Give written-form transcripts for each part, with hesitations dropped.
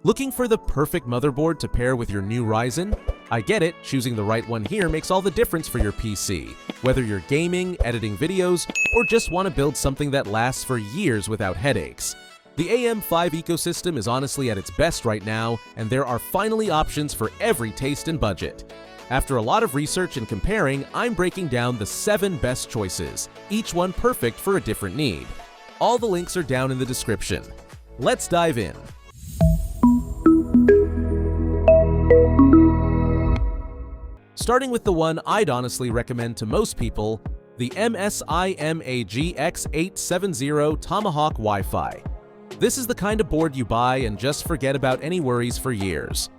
Looking for the perfect motherboard to pair with your new Ryzen? I get it, choosing the right one here makes all the difference for your PC, whether you're gaming, editing videos, or just want to build something that lasts for years without headaches. The AM5 ecosystem is honestly at its best right now, and there are finally options for every taste and budget. After a lot of research and comparing, I'm breaking down the 7 best choices, each one perfect for a different need. All the links are down in the description. Let's dive in. Starting with the one I'd honestly recommend to most people, the MSI X870 Tomahawk Wi-Fi. This is the kind of board you buy and just forget about any worries for years.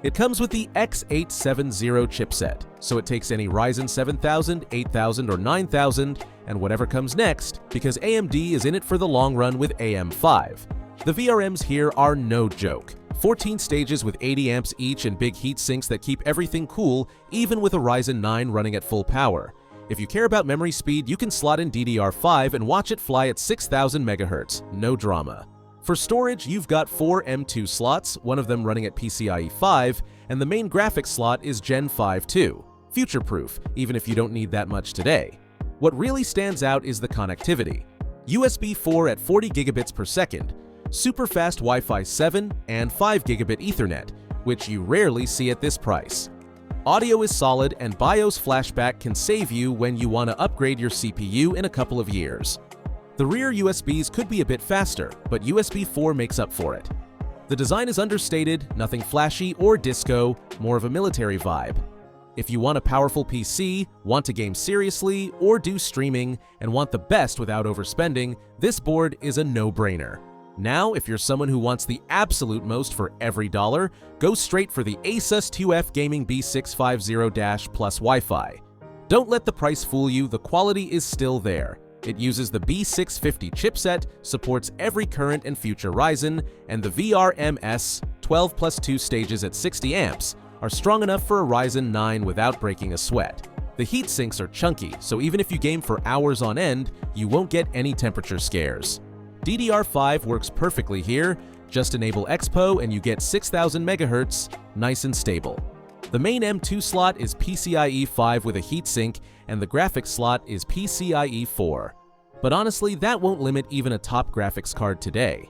It comes with the X870 chipset, so it takes any Ryzen 7000, 8000, or 9000, and whatever comes next, because AMD is in it for the long run with AM5. The VRMs here are no joke. 14 stages with 80 amps each and big heat sinks that keep everything cool, even with a Ryzen 9 running at full power. If you care about memory speed, you can slot in DDR5 and watch it fly at 6000 MHz, no drama. For storage, you've got 4 M2 slots, one of them running at PCIe 5, and the main graphics slot is Gen 5 too. Future-proof, even if you don't need that much today. What really stands out is the connectivity. USB 4 at 40 gigabits per second, super fast Wi-Fi 7, and 5 gigabit Ethernet, which you rarely see at this price. Audio is solid, and BIOS flashback can save you when you want to upgrade your CPU in a couple of years. The rear USBs could be a bit faster, but USB 4 makes up for it. The design is understated, nothing flashy or disco, more of a military vibe. If you want a powerful PC, want to game seriously, or do streaming, and want the best without overspending, this board is a no-brainer. Now, if you're someone who wants the absolute most for every dollar, go straight for the ASUS 2F Gaming B650 plus Wi-Fi. Don't let the price fool you, the quality is still there. It uses the B650 chipset, supports every current and future Ryzen, and the VRMs, 12 plus 2 stages at 60 amps, are strong enough for a Ryzen 9 without breaking a sweat. The heat sinks are chunky, so even if you game for hours on end, you won't get any temperature scares. DDR5 works perfectly here, just enable Expo and you get 6000 MHz, nice and stable. The main M2 slot is PCIe 5 with a heatsink, and the graphics slot is PCIe 4. But honestly, that won't limit even a top graphics card today.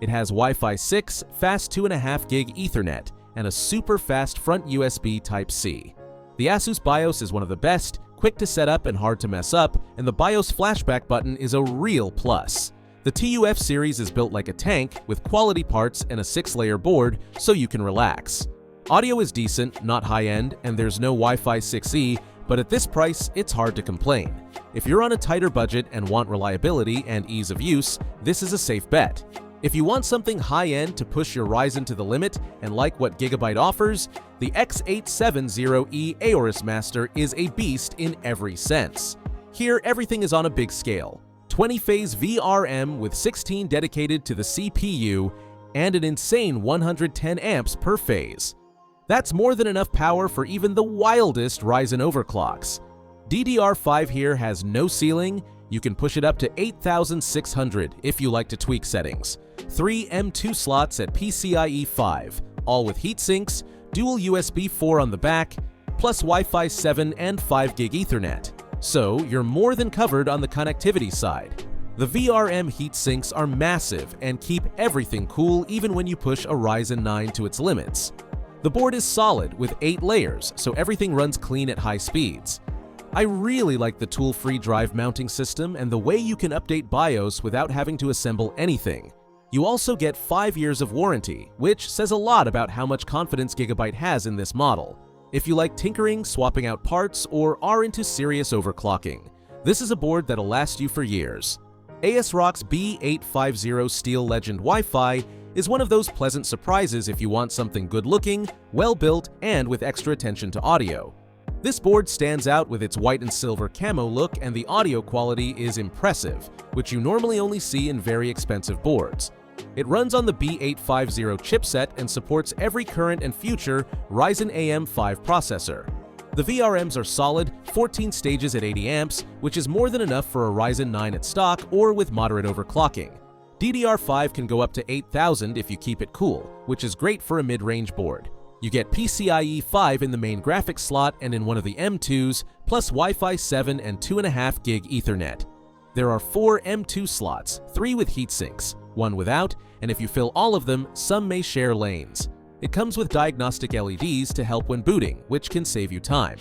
It has Wi-Fi 6, fast 2.5 gig Ethernet, and a super fast front USB Type-C. The ASUS BIOS is one of the best, quick to set up and hard to mess up, and the BIOS flashback button is a real plus. The TUF series is built like a tank, with quality parts and a 6-layer board, so you can relax. Audio is decent, not high-end, and there's no Wi-Fi 6E, but at this price, it's hard to complain. If you're on a tighter budget and want reliability and ease of use, this is a safe bet. If you want something high-end to push your Ryzen to the limit and like what Gigabyte offers, the X870E AORUS Master is a beast in every sense. Here, everything is on a big scale. 20-phase VRM with 16 dedicated to the CPU, and an insane 110 amps per phase. That's more than enough power for even the wildest Ryzen overclocks. DDR5 here has no ceiling, you can push it up to 8600 if you like to tweak settings. 3 M2 slots at PCIe 5, all with heatsinks, dual USB 4 on the back, plus Wi-Fi 7 and 5 gig Ethernet. So you're more than covered on the connectivity side. The VRM heatsinks are massive and keep everything cool even when you push a Ryzen 9 to its limits. The board is solid with 8 layers, so everything runs clean at high speeds. I really like the tool-free drive mounting system and the way you can update BIOS without having to assemble anything. You also get 5 years of warranty, which says a lot about how much confidence Gigabyte has in this model. If you like tinkering, swapping out parts, or are into serious overclocking, this is a board that'll last you for years. ASRock's B850 Steel Legend Wi-Fi is one of those pleasant surprises if you want something good-looking, well-built, and with extra attention to audio. This board stands out with its white and silver camo look, and the audio quality is impressive, which you normally only see in very expensive boards. It runs on the B850 chipset and supports every current and future Ryzen AM5 processor. The VRMs are solid, 14 stages at 80 amps, which is more than enough for a Ryzen 9 at stock or with moderate overclocking. DDR5 can go up to 8000 if you keep it cool, which is great for a mid-range board. You get PCIe 5 in the main graphics slot and in one of the M2s, plus Wi-Fi 7 and 2.5 gig Ethernet. There are 4 M2 slots, 3 with heatsinks, 1 without, and if you fill all of them, some may share lanes. It comes with diagnostic LEDs to help when booting, which can save you time.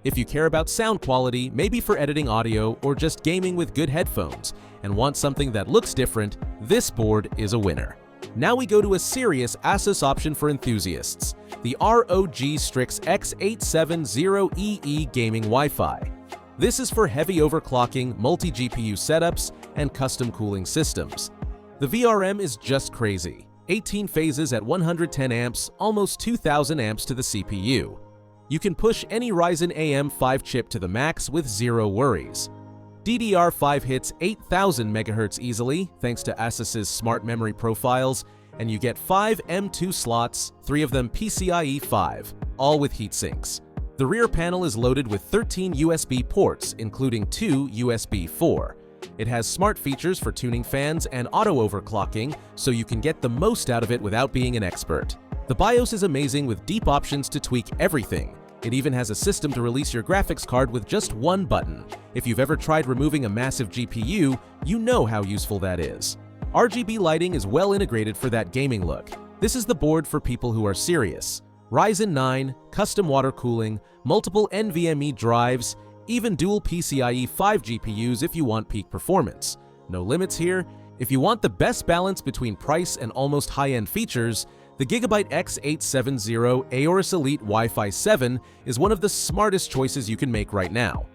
If you care about sound quality, maybe for editing audio or just gaming with good headphones, and want something that looks different, this board is a winner. Now we go to a serious ASUS option for enthusiasts, the ROG Strix X870 gaming Wi-Fi. This is for heavy overclocking, multi-GPU setups, and custom cooling systems. The VRM is just crazy. 18 phases at 110 amps, almost 2000 amps to the CPU. You can push any Ryzen AM5 chip to the max with zero worries. DDR5 hits 8000 MHz easily thanks to ASUS's smart memory profiles, and you get 5 M2 slots, 3 of them PCIe 5, all with heatsinks. The rear panel is loaded with 13 USB ports, including 2 USB 4. It has smart features for tuning fans and auto overclocking, so you can get the most out of it without being an expert. The BIOS is amazing with deep options to tweak everything. It even has a system to release your graphics card with just one button. If you've ever tried removing a massive GPU, you know how useful that is. RGB lighting is well integrated for that gaming look. This is the board for people who are serious. Ryzen 9, custom water cooling, multiple NVMe drives, even dual PCIe 5 GPUs if you want peak performance. No limits here. If you want the best balance between price and almost high-end features, the Gigabyte X870 AORUS Elite Wi-Fi 7 is one of the smartest choices you can make right now.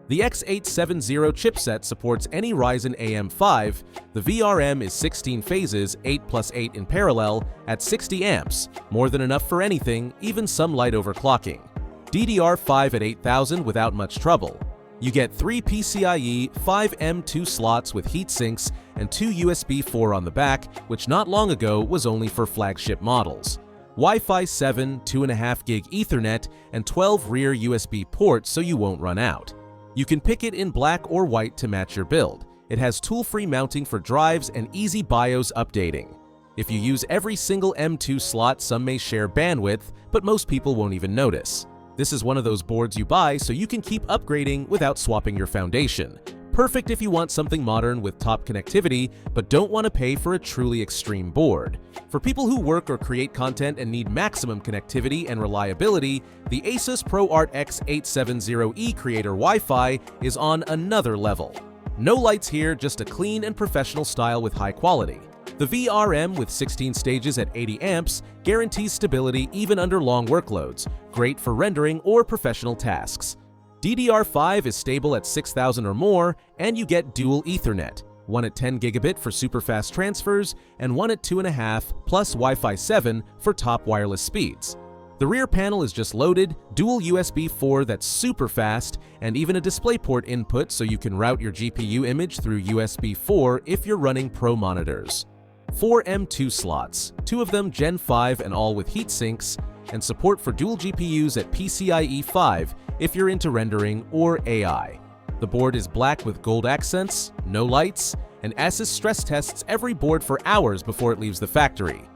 The X870 chipset supports any Ryzen AM5, the VRM is 16 phases, 8 plus 8 in parallel, at 60 amps, more than enough for anything, even some light overclocking. DDR5 at 8000 without much trouble. You get 3 PCIe 5 M2 slots with heatsinks and 2 USB 4 on the back, which not long ago was only for flagship models. Wi-Fi 7, 2.5 gig Ethernet, and 12 rear USB ports so you won't run out. You can pick it in black or white to match your build. It has tool-free mounting for drives and easy BIOS updating. If you use every single M2 slot, some may share bandwidth, but most people won't even notice. This is one of those boards you buy so you can keep upgrading without swapping your foundation. Perfect if you want something modern with top connectivity, but don't want to pay for a truly extreme board. For people who work or create content and need maximum connectivity and reliability, the ASUS ProArt X870E Creator Wi-Fi is on another level. No lights here, just a clean and professional style with high quality. The VRM with 16 stages at 80 amps guarantees stability even under long workloads, great for rendering or professional tasks. DDR5 is stable at 6000 or more, and you get dual Ethernet, one at 10 gigabit for super fast transfers and one at 2.5 plus Wi-Fi 7 for top wireless speeds. The rear panel is just loaded, dual USB 4 that's super fast, and even a DisplayPort input so you can route your GPU image through USB 4 if you're running Pro monitors. 4 M2 slots, 2 of them Gen 5 and all with heatsinks, and support for dual GPUs at PCIe 5 if you're into rendering or AI. The board is black with gold accents, no lights, and ASUS stress tests every board for hours before it leaves the factory.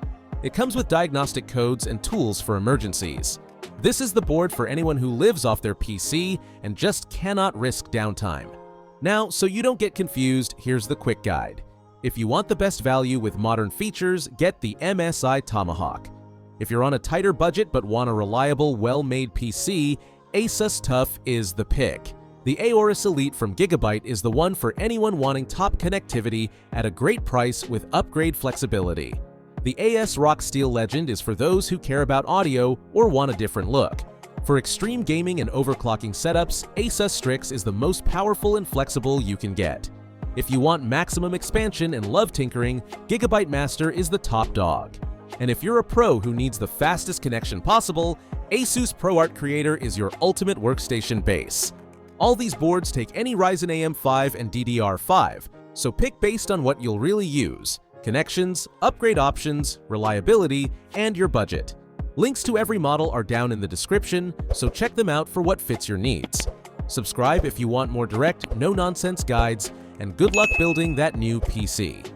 It comes with diagnostic codes and tools for emergencies. This is the board for anyone who lives off their PC and just cannot risk downtime. Now, so you don't get confused, here's the quick guide. If you want the best value with modern features, get the MSI Tomahawk. If you're on a tighter budget but want a reliable, well-made PC, ASUS TUF is the pick. The AORUS Elite from Gigabyte is the one for anyone wanting top connectivity at a great price with upgrade flexibility. The ASRock Steel Legend is for those who care about audio or want a different look. For extreme gaming and overclocking setups, ASUS Strix is the most powerful and flexible you can get. If you want maximum expansion and love tinkering, Gigabyte Master is the top dog. And if you're a pro who needs the fastest connection possible, ASUS ProArt Creator is your ultimate workstation base. All these boards take any Ryzen AM5 and DDR5, so pick based on what you'll really use: connections, upgrade options, reliability, and your budget. Links to every model are down in the description, so check them out for what fits your needs. Subscribe if you want more direct, no-nonsense guides, and good luck building that new PC.